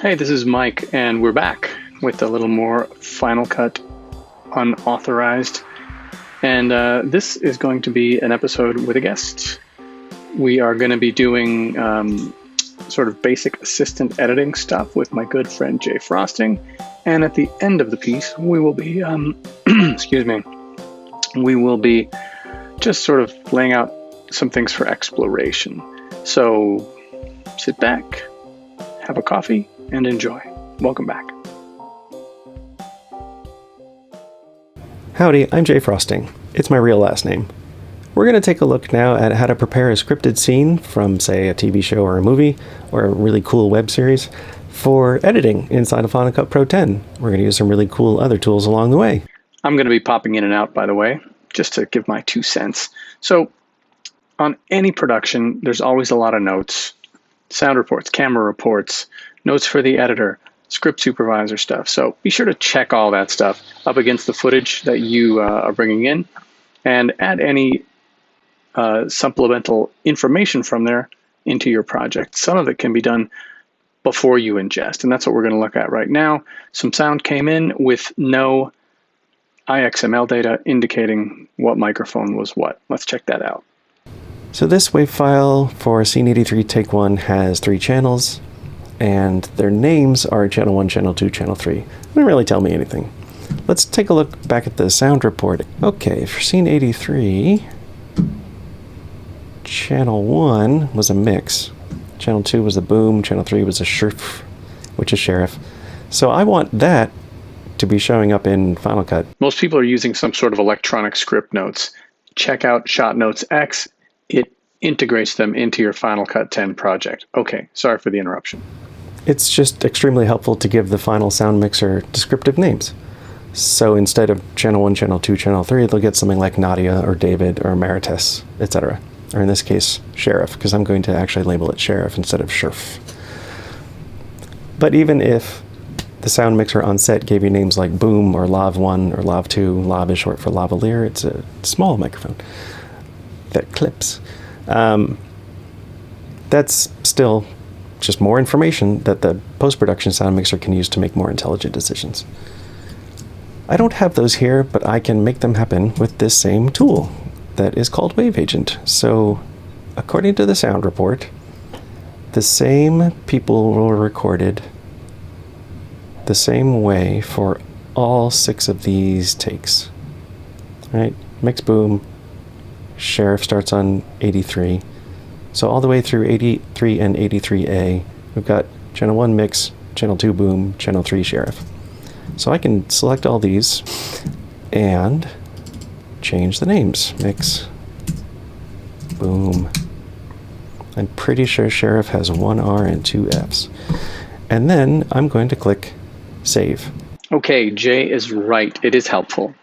Hey, this is Mike, and we're back with a little more Final Cut unauthorized. And this is going to be an episode with a guest. We are going to be doing sort of basic assistant editing stuff with my good friend Jay Frosting. And at the end of the piece, we will be, we will be just sort of laying out some things for exploration. So sit back, have a coffee, and enjoy. Welcome back. Howdy, I'm Jay Frosting. It's my real last name. We're going to take a look now at how to prepare a scripted scene from, say, a TV show or a movie or a really cool web series for editing inside of Final Cut Pro 10. We're going to use some really cool other tools along the way. I'm going to be popping in and out, by the way, just to give my 2 cents. So on any production, there's always a lot of notes, sound reports, camera reports, notes for the editor, script supervisor stuff. So be sure to check all that stuff up against the footage that you are bringing in and add any supplemental information from there into your project. Some of it can be done before you ingest, and that's what we're going to look at right now. Some sound came in with no IXML data indicating what microphone was what. Let's check that out. So this WAV file for Scene 83 Take 1 has 3 channels, and their names are Channel 1, Channel 2, Channel 3. They don't really tell me anything. Let's take a look back at the sound report. Okay, for Scene 83, Channel 1 was a mix. Channel 2 was a boom, Channel 3 was a sheriff, which is sheriff. So I want that to be showing up in Final Cut. Most people are using some sort of electronic script notes. Check out Shot Notes X. It integrates them into your Final Cut 10 project. Okay, sorry for the interruption. It's just extremely helpful to give the final sound mixer descriptive names. So instead of Channel 1, Channel 2, Channel 3, they'll get something like Nadia or David or Emeritus, etc. Or in this case, Sheriff, because I'm going to actually label it Sheriff instead of Sheriff. But even if the sound mixer on set gave you names like Boom or Lav 1 or Lav 2, Lav is short for lavalier, it's a small microphone that clips. That's still just more information that the post-production sound mixer can use to make more intelligent decisions. I don't have those here, but I can make them happen with this same tool that is called Wave Agent. So according to the sound report, the same people were recorded the same way for all 6 of these takes. Right? Mix boom, Sheriff starts on 83. So all the way through 83 and 83A, we've got Channel 1 mix, Channel 2 boom, Channel 3 sheriff. So I can select all these and change the names. Mix, boom. I'm pretty sure sheriff has 1 R and 2 Fs. And then I'm going to click save. Okay, Jay is right. It is helpful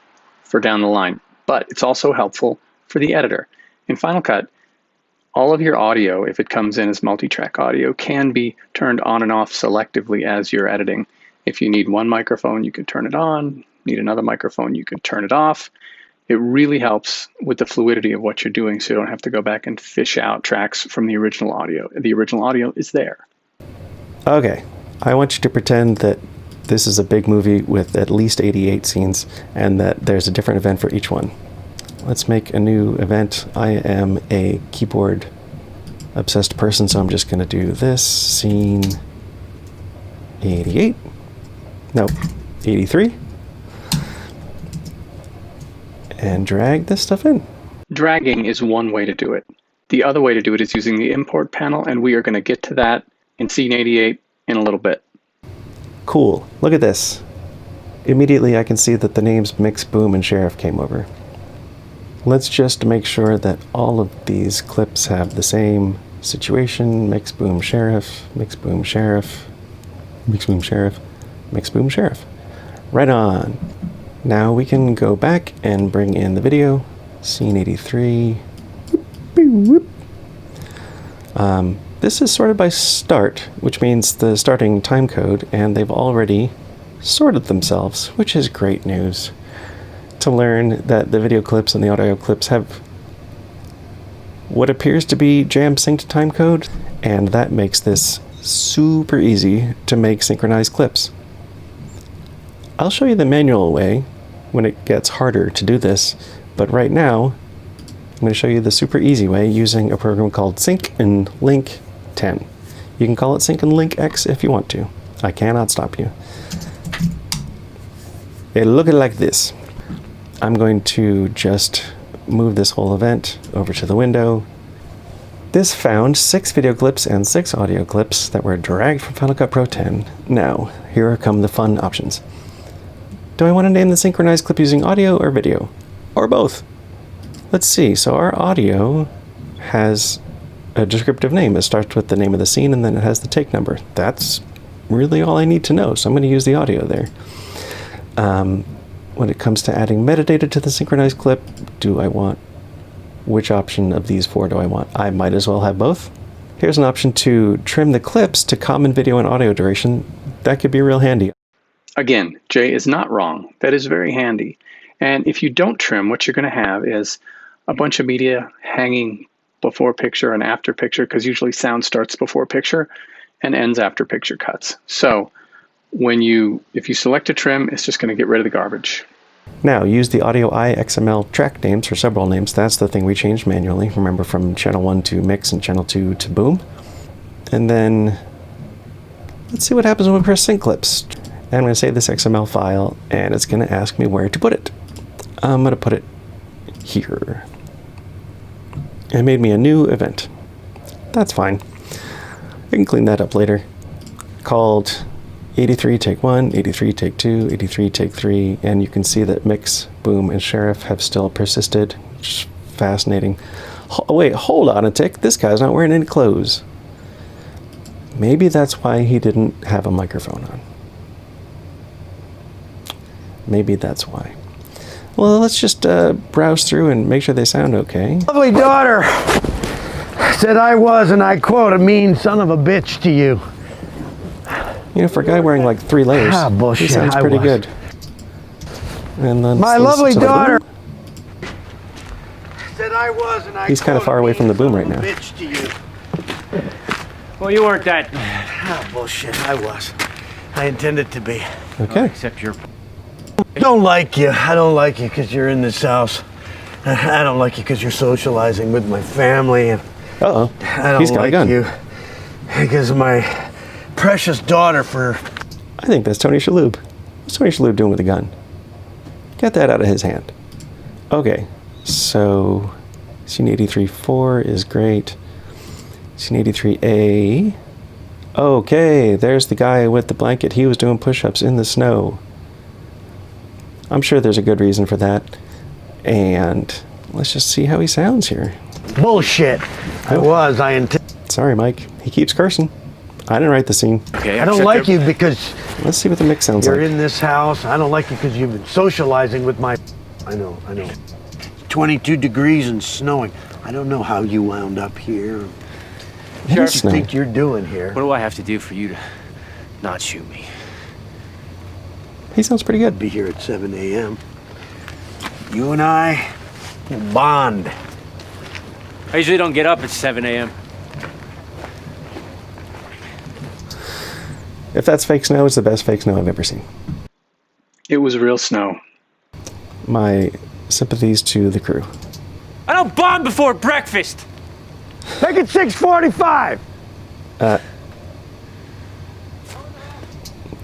for down the line, but it's also helpful for the editor. In Final Cut, all of your audio, if it comes in as multi-track audio, can be turned on and off selectively as you're editing. If you need one microphone, you can turn it on. Need another microphone, you can turn it off. It really helps with the fluidity of what you're doing, so you don't have to go back and fish out tracks from the original audio. The original audio is there. Okay, I want you to pretend that this is a big movie with at least 88 scenes and that there's a different event for each one. Let's make a new event. I am a keyboard obsessed person, so I'm just going to do this. Scene 88. No, 83. And drag this stuff in. Dragging is one way to do it. The other way to do it is using the import panel, and we are going to get to that in Scene 88 in a little bit. Cool. Look at this. Immediately I can see that the names Mix, Boom, and Sheriff came over. Let's just make sure that all of these clips have the same situation. Mix, boom, sheriff, mix, boom, sheriff, mix, boom, sheriff, mix, boom, sheriff. Right on. Now we can go back and bring in the video. Scene 83. This is sorted by start, which means the starting time code, and they've already sorted themselves, which is great news. To learn that the video clips and the audio clips have what appears to be jam synced timecode, and that makes this super easy to make synchronized clips. I'll show you the manual way when it gets harder to do this, but right now I'm going to show you the super easy way using a program called Sync and Link 10. You can call it Sync and Link X if you want to. I cannot stop you. It'll look like this. I'm going to just move this whole event over to the window. This found 6 video clips and 6 audio clips that were dragged from Final Cut Pro 10. Now, here come the fun options. Do I want to name the synchronized clip using audio or video? Or both? Let's see. So our audio has a descriptive name. It starts with the name of the scene and then it has the take number. That's really all I need to know. So I'm going to use the audio there. When it comes to adding metadata to the synchronized clip, which option of these 4 do I want? I might as well have both. Here's an option to trim the clips to common video and audio duration. That could be real handy. Again, Jay is not wrong. That is very handy. And if you don't trim, what you're going to have is a bunch of media hanging before picture and after picture, because usually sound starts before picture and ends after picture cuts. So if you select a trim, it's just going to get rid of the garbage. Now, use the audio XML track names or several names. That's the thing we changed manually. Remember, from channel 1 to mix and channel 2 to boom. And then let's see what happens when we press sync clips. And I'm going to save this XML file, and it's going to ask me where to put it. I'm going to put it here. It made me a new event. That's fine. I can clean that up later. Called 83 take 1, 83 take 2, 83 take 3, and you can see that mix, boom, and sheriff have still persisted, which is fascinating. Wait, hold on a tick. This guy's not wearing any clothes. Maybe that's why he didn't have a microphone on. Maybe that's why. Well, let's just browse through and make sure they sound okay. Lovely daughter said I was, and I quote, a mean son of a bitch to you. You know, for a guy wearing like 3 layers, bullshit, he sounds pretty good. And then my lovely daughter said I was, and I He's kind of far away from the boom right now. Bitch to you. Well, you weren't that. Bullshit, I was. I intended to be. Okay. Except you're. I don't like you. I don't like you because you're in this house. I don't like you because you're socializing with my family. And Uh-oh. I don't He's got like a gun. you because of my precious daughter for... I think that's Tony Shalhoub. What's Tony Shalhoub doing with a gun? Get that out of his hand. Okay, so scene 83.4 is great. Scene 83A. Okay, there's the guy with the blanket. He was doing push-ups in the snow. I'm sure there's a good reason for that. And let's just see how he sounds here. Bullshit. I intended... Sorry, Mike. He keeps cursing. I didn't write the scene. Okay, I don't like you because Let's see what the mix sounds you're like. in this house. I don't like you because you've been socializing with my... I know. 22 degrees and snowing. I don't know how you wound up here. What do you Snow. think you're doing here? What do I have to do for you to not shoot me? He sounds pretty good. Be here at 7 a.m. You and I will bond. I usually don't get up at 7 a.m. If that's fake snow, it's the best fake snow I've ever seen. It was real snow. My sympathies to the crew. I don't bond before breakfast. Make it 6:45.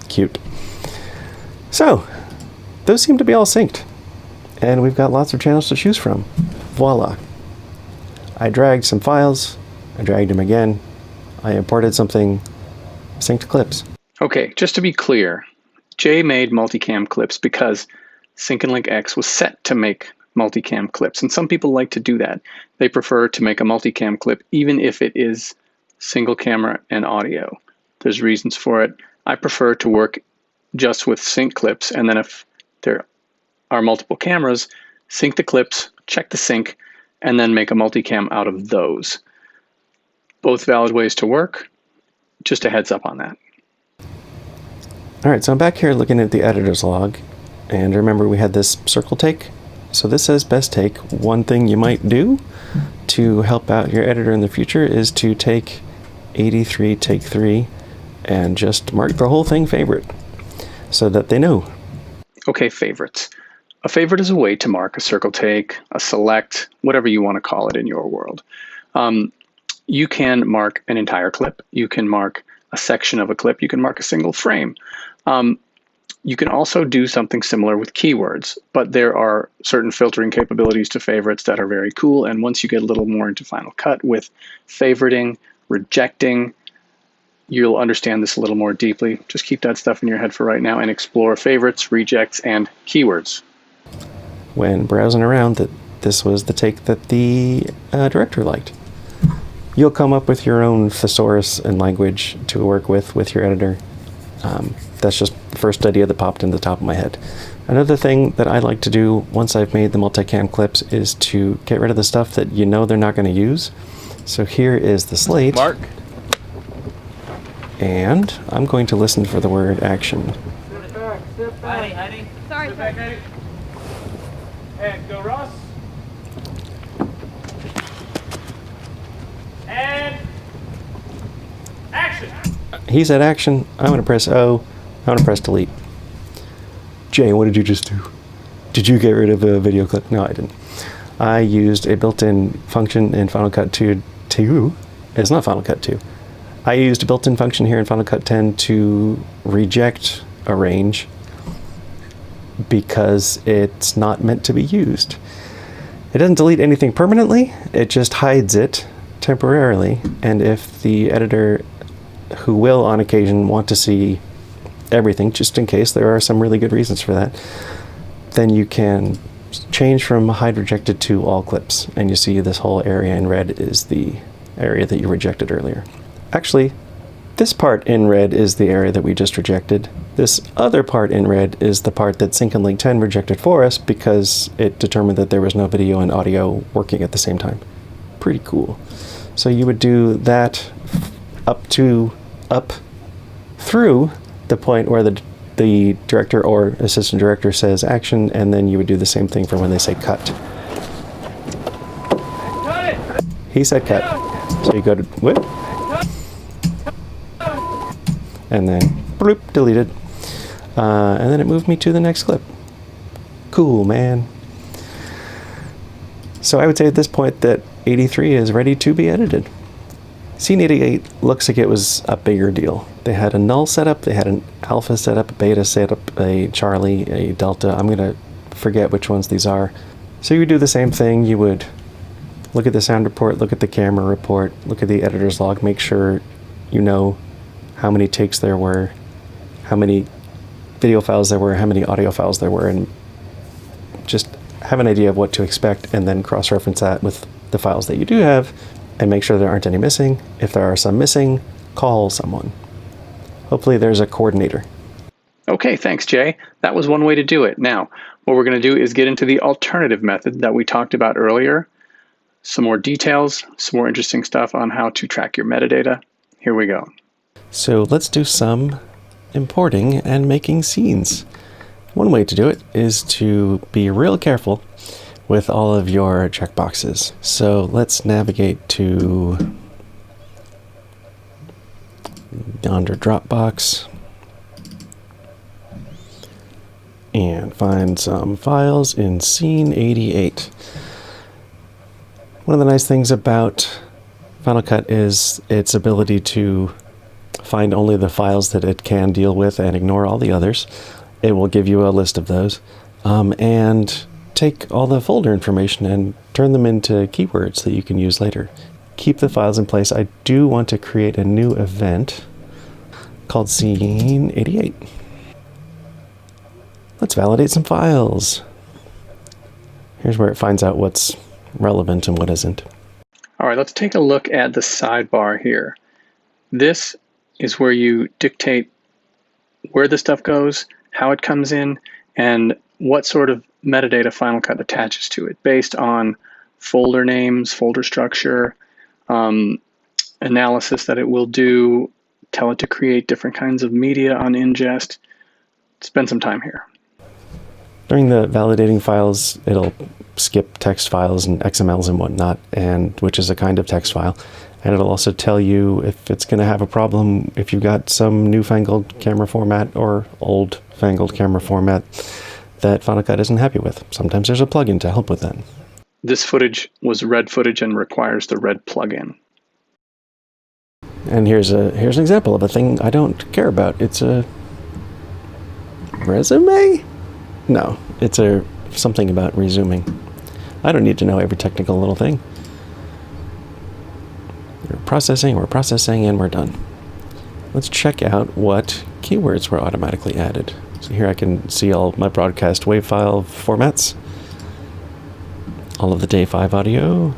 Cute. So, those seem to be all synced. And we've got lots of channels to choose from. Voila. I dragged some files. I dragged them again. I imported something. Synced clips. Okay, just to be clear, Jay made Multicam Clips because Sync and Link X was set to make Multicam Clips. And some people like to do that. They prefer to make a Multicam clip even if it is single camera and audio. There's reasons for it. I prefer to work just with sync clips, and then if there are multiple cameras, sync the clips, check the sync, and then make a multicam out of those. Both valid ways to work. Just a heads up on that. All right, so I'm back here looking at the editor's log, and remember we had this circle take. So this says best take. One thing you might do to help out your editor in the future is to take 83 take 3 and just mark the whole thing favorite so that they know. Okay, favorites. A favorite is a way to mark a circle take, a select, whatever you want to call it in your world. You can mark an entire clip. You can mark a section of a clip. You can mark a single frame. You can also do something similar with keywords, but there are certain filtering capabilities to favorites that are very cool. And once you get a little more into Final Cut with favoriting, rejecting, you'll understand this a little more deeply. Just keep that stuff in your head for right now and explore favorites, rejects, and keywords. When browsing around, that this was the take that the director liked. You'll come up with your own thesaurus and language to work with your editor. That's just the first idea that popped into the top of my head. Another thing that I like to do once I've made the multicam clips is to get rid of the stuff that you know they're not going to use. So here is the slate. Mark. And I'm going to listen for the word action. Honey. Sorry, sorry. And go, Ross. And action. He said action. I'm going to press O. I'm going to press delete. Jay, what did you just do? Did you get rid of a video clip? No, I didn't. I used a built-in function in Final Cut 2. It's not Final Cut 2. I used a built-in function here in Final Cut 10 to reject a range because it's not meant to be used. It doesn't delete anything permanently, it just hides it temporarily, and if the editor, who will on occasion want to see everything, just in case there are some really good reasons for that, then you can change from hide rejected to all clips, and you see this whole area in red is the area that you rejected earlier. Actually, this part in red is the area that we just rejected. This other part in red is the part that Sync and Link 10 rejected for us because it determined that there was no video and audio working at the same time. Pretty cool. So you would do that up through the point where the director or assistant director says action, and then you would do the same thing for when they say cut. Cut it. He said cut. So you go to whip. And then bloop, deleted. And then it moved me to the next clip. Cool, man. So I would say at this point that 83 is ready to be edited. Scene 88 looks like it was a bigger deal. They had a null setup, they had an alpha setup, a beta setup, a Charlie, a delta. I'm going to forget which ones these are. So you would do the same thing. You would look at the sound report, look at the camera report, look at the editor's log, make sure you know how many takes there were, how many video files there were, how many audio files there were, and just have an idea of what to expect, and then cross-reference that with the files that you do have and make sure there aren't any missing. If there are some missing, call someone. Hopefully there's a coordinator. Okay, thanks, Jay. That was one way to do it. Now, what we're going to do is get into the alternative method that we talked about earlier. Some more details, some more interesting stuff on how to track your metadata. Here we go. So let's do some importing and making scenes. One way to do it is to be real careful with all of your checkboxes. So let's navigate to yonder Dropbox and find some files in Scene 88. One of the nice things about Final Cut is its ability to find only the files that it can deal with and ignore all the others. It will give you a list of those and take all the folder information and turn them into keywords that you can use later. Keep the files in place. I do want to create a new event called Scene 88. Let's validate some files. Here's where it finds out what's relevant and what isn't. All right, let's take a look at the sidebar here. This is where you dictate where the stuff goes, how it comes in, and what sort of metadata Final Cut attaches to it based on folder names, folder structure, analysis that it will do, tell it to create different kinds of media on ingest. Spend some time here. During the validating files, it'll skip text files and XMLs and whatnot, and which is a kind of text file. And it'll also tell you if it's going to have a problem if you've got some newfangled camera format or old fangled camera format that Final Cut isn't happy with. Sometimes there's a plugin to help with that. This footage was red footage and requires the red plugin. And here's an example of a thing I don't care about. It's a resume? No, it's something about resuming. I don't need to know every technical little thing. We're processing, and we're done. Let's check out what keywords were automatically added. So here I can see all my broadcast WAV file formats, all of the day 5 audio.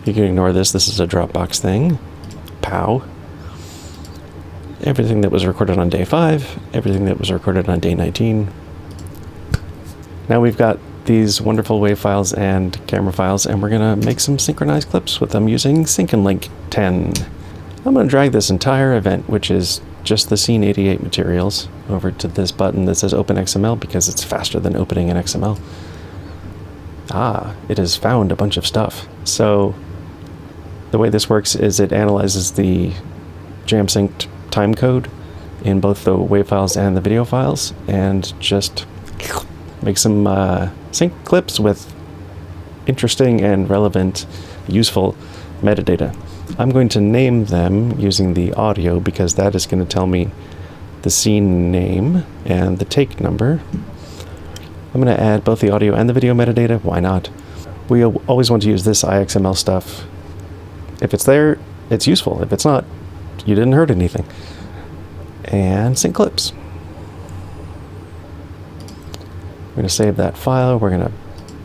You can ignore this is a Dropbox thing. POW. Everything that was recorded on day 5, everything that was recorded on day 19. Now we've got these wonderful WAV files and camera files, and we're going to make some synchronized clips with them using Sync and Link 10. I'm going to drag this entire event, which is just the Scene 88 materials, over to this button that says Open XML because it's faster than opening an XML. It has found a bunch of stuff. So the way this works is it analyzes the jam-synced timecode in both the WAV files and the video files and just makes some sync clips with interesting and relevant, useful metadata. I'm going to name them using the audio because that is going to tell me the scene name and the take number. I'm going to add both the audio and the video metadata. Why not? We always want to use this IXML stuff. If it's there, it's useful. If it's not, you didn't hurt anything. And sync clips. We're going to save that file. We're going to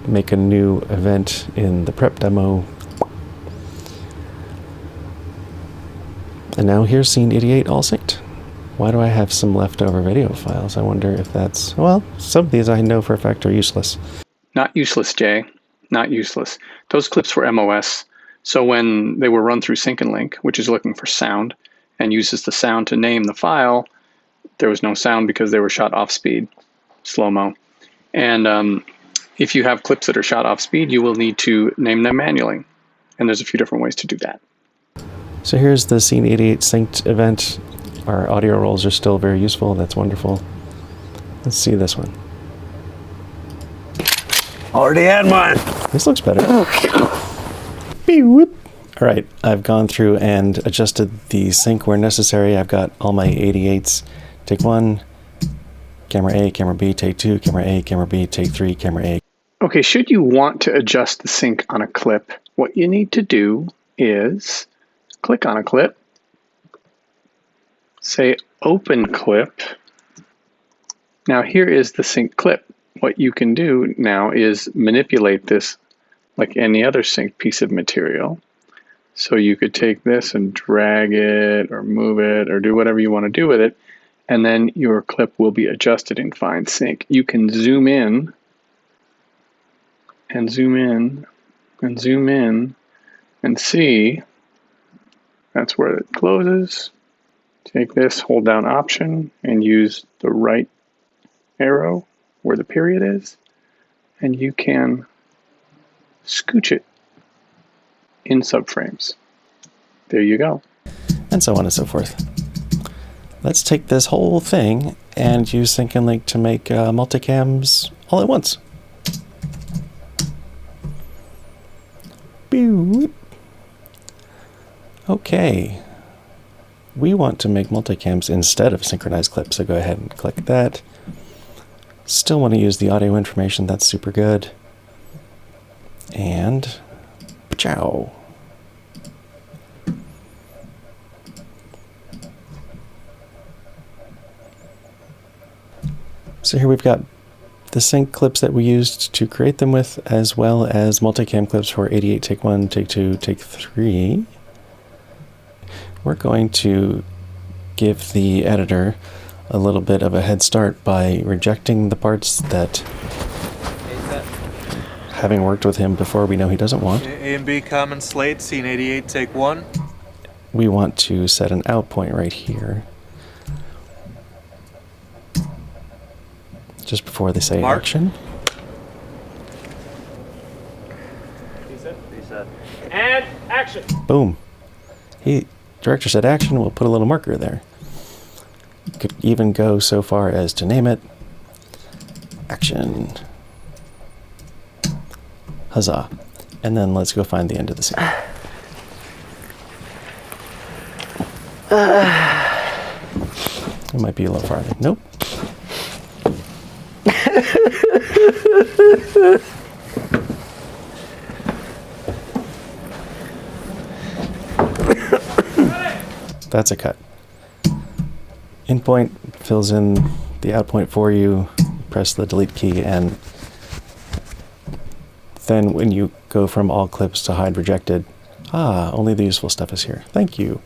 make a new event in the prep demo. And now here's Scene 88 all synced. Why do I have some leftover video files? I wonder if that's... Well, some of these I know for a fact are useless. Not useless, Jay. Not useless. Those clips were MOS. So when they were run through Sync and Link, which is looking for sound, and uses the sound to name the file, there was no sound because they were shot off speed, slow-mo. And if you have clips that are shot off speed, you will need to name them manually. And there's a few different ways to do that. So here's the Scene 88 synced event. Our audio rolls are still very useful. That's wonderful. Let's see this one. Already had mine. This looks better. Beep-whoop. All right, I've gone through and adjusted the sync where necessary. I've got all my 88s. Take 1, camera A, camera B, take 2, camera A, camera B, take 3, camera A. Okay, should you want to adjust the sync on a clip, what you need to do is click on a clip, say Open Clip. Now here is the sync clip. What you can do now is manipulate this like any other sync piece of material. So you could take this and drag it or move it or do whatever you want to do with it, and then your clip will be adjusted in Find Sync. You can zoom in and zoom in and zoom in and see that's where it closes. Take this, hold down Option, and use the right arrow where the period is, and you can scooch it in subframes. There you go. And so on and so forth. Let's take this whole thing and use Sync and Link to make multicams all at once. Beep. Okay. We want to make multicams instead of synchronized clips, so go ahead and click that. Still want to use the audio information, that's super good. And ciao. So here we've got the sync clips that we used to create them with, as well as multicam clips for 88 take 1, take 2, take 3. We're going to give the editor a little bit of a head start by rejecting the parts that, having worked with him before, we know he doesn't want. A and B common slate, Scene 88, take 1. We want to set an out point right here. just before they say Mark. action. And action. Boom. Director said action, we'll put a little marker there. You could even go so far as to name it action. Huzzah. And then let's go find the end of the scene. It might be a little farther. Nope. That's a cut. In point fills in the out point for you. Press the delete key, and then when you go from all clips to hide rejected, only the useful stuff is here. Thank you.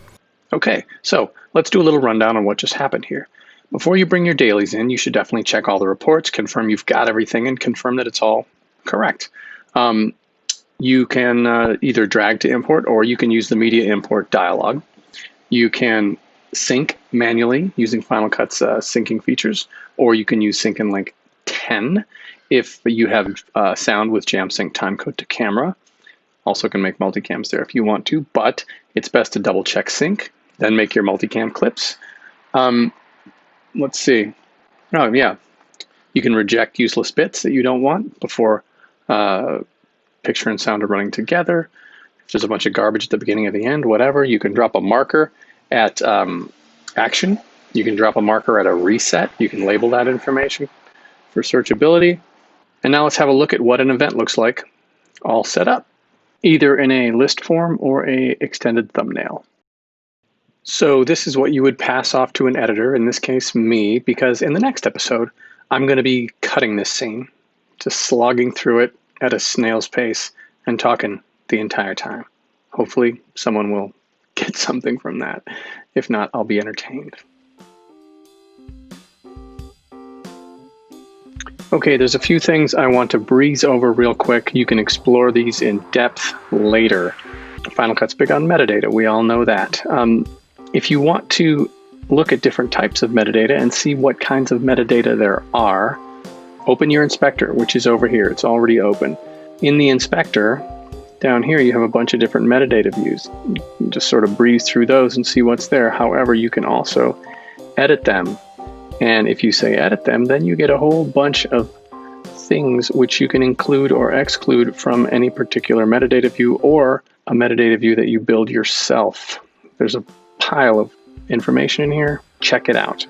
Okay, so let's do a little rundown on what just happened here. Before you bring your dailies in, you should definitely check all the reports, confirm you've got everything, and confirm that it's all correct. You can either drag to import, or you can use the media import dialog. You can sync manually using Final Cut's syncing features, or you can use Sync and Link 10 if you have sound with Jam Sync timecode to camera. Also can make multicams there if you want to, but it's best to double check sync, then make your multicam clips. Let's see. Oh yeah, you can reject useless bits that you don't want before picture and sound are running together. If there's a bunch of garbage at the beginning or the end, whatever, you can drop a marker at action. You can drop a marker at a reset. You can label that information for searchability. And now let's have a look at what an event looks like all set up, either in a list form or a extended thumbnail. So this is what you would pass off to an editor, in this case me, because in the next episode, I'm going to be cutting this scene, just slogging through it at a snail's pace and talking the entire time. Hopefully someone will get something from that. If not, I'll be entertained. Okay, there's a few things I want to breeze over real quick. You can explore these in depth later. Final Cut's big on metadata, we all know that. If you want to look at different types of metadata and see what kinds of metadata there are, open your inspector, which is over here. It's already open. In the inspector, down here, you have a bunch of different metadata views. You can just sort of breeze through those and see what's there. However, you can also edit them. And if you say edit them, then you get a whole bunch of things which you can include or exclude from any particular metadata view or a metadata view that you build yourself. There's a pile of information in here. Check it out.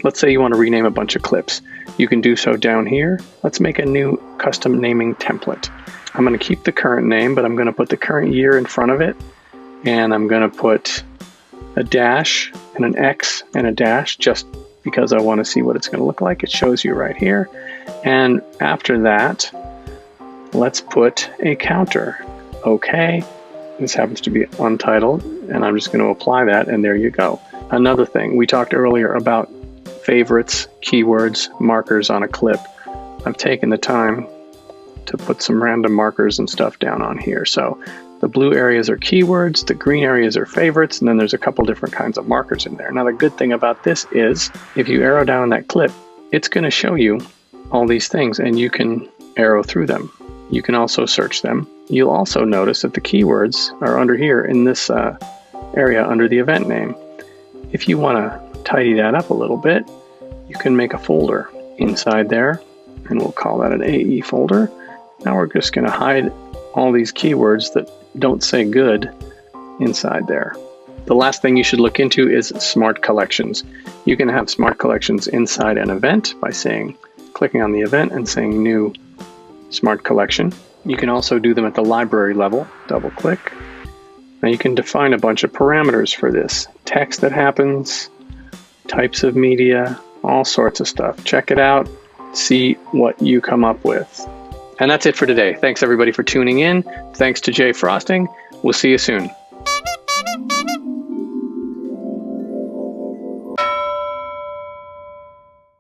Let's say you want to rename a bunch of clips. You can do so down here. Let's make a new custom naming template. I'm going to keep the current name, but I'm going to put the current year in front of it. And I'm going to put a dash and an X and a dash just because I want to see what it's going to look like. It shows you right here. And after that, let's put a counter. Okay. This happens to be untitled, and I'm just going to apply that, and there you go. Another thing, we talked earlier about favorites, keywords, markers on a clip. I've taken the time to put some random markers and stuff down on here. So the blue areas are keywords, the green areas are favorites, and then there's a couple different kinds of markers in there. Now the good thing about this is if you arrow down that clip, it's going to show you all these things, and you can arrow through them. You can also search them. You'll also notice that the keywords are under here in this area under the event name. If you want to tidy that up a little bit, you can make a folder inside there, and we'll call that an AE folder. Now we're just going to hide all these keywords that don't say good inside there. The last thing you should look into is smart collections. You can have smart collections inside an event by clicking on the event and saying new smart collection. You can also do them at the library level. Double click. Now you can define a bunch of parameters for this. Text that happens, types of media, all sorts of stuff. Check it out, see what you come up with. And that's it for today. Thanks everybody for tuning in. Thanks to Jay Frosting. We'll see you soon.